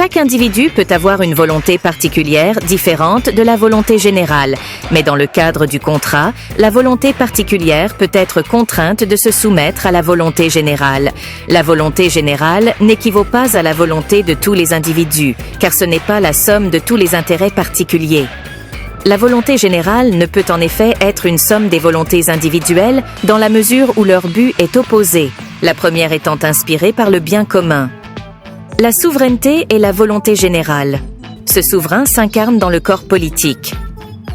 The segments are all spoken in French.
Chaque individu peut avoir une volonté particulière différente de la volonté générale, mais dans le cadre du contrat, la volonté particulière peut être contrainte de se soumettre à la volonté générale. La volonté générale n'équivaut pas à la volonté de tous les individus, car ce n'est pas la somme de tous les intérêts particuliers. La volonté générale ne peut en effet être une somme des volontés individuelles dans la mesure où leur but est opposé, la première étant inspirée par le bien commun. La souveraineté est la volonté générale. Ce souverain s'incarne dans le corps politique.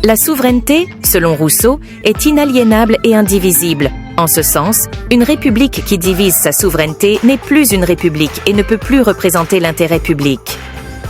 La souveraineté, selon Rousseau, est inaliénable et indivisible. En ce sens, une république qui divise sa souveraineté n'est plus une république et ne peut plus représenter l'intérêt public.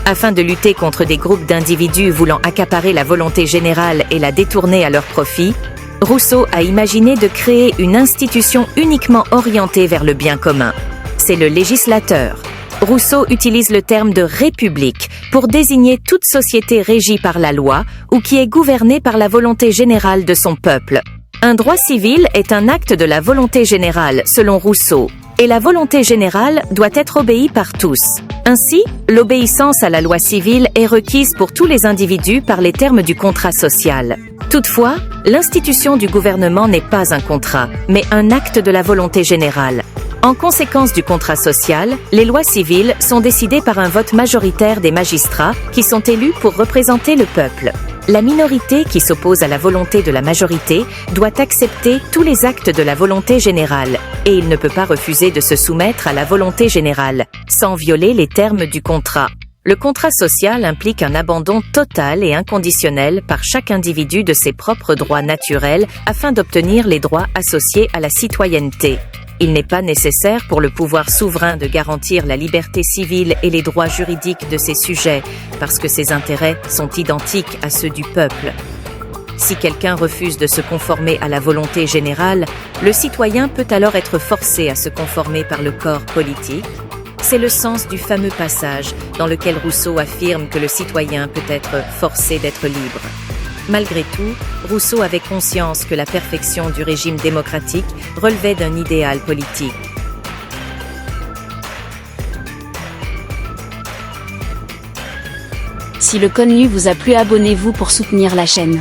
Afin de lutter contre des groupes d'individus voulant accaparer la volonté générale et la détourner à leur profit, Rousseau a imaginé de créer une institution uniquement orientée vers le bien commun. C'est le législateur. Rousseau utilise le terme de république pour désigner toute société régie par la loi ou qui est gouvernée par la volonté générale de son peuple. Un droit civil est un acte de la volonté générale, selon Rousseau, et la volonté générale doit être obéie par tous. Ainsi, l'obéissance à la loi civile est requise pour tous les individus par les termes du contrat social. Toutefois, l'institution du gouvernement n'est pas un contrat, mais un acte de la volonté générale. En conséquence du contrat social, les lois civiles sont décidées par un vote majoritaire des magistrats qui sont élus pour représenter le peuple. La minorité qui s'oppose à la volonté de la majorité doit accepter tous les actes de la volonté générale, et il ne peut pas refuser de se soumettre à la volonté générale, sans violer les termes du contrat. Le contrat social implique un abandon total et inconditionnel par chaque individu de ses propres droits naturels afin d'obtenir les droits associés à la citoyenneté. Il n'est pas nécessaire pour le pouvoir souverain de garantir la liberté civile et les droits juridiques de ses sujets, parce que ses intérêts sont identiques à ceux du peuple. Si quelqu'un refuse de se conformer à la volonté générale, le citoyen peut alors être forcé à se conformer par le corps politique. C'est le sens du fameux passage dans lequel Rousseau affirme que le citoyen peut être forcé d'être libre. Malgré tout, Rousseau avait conscience que la perfection du régime démocratique relevait d'un idéal politique. Si le contenu vous a plu, abonnez-vous pour soutenir la chaîne.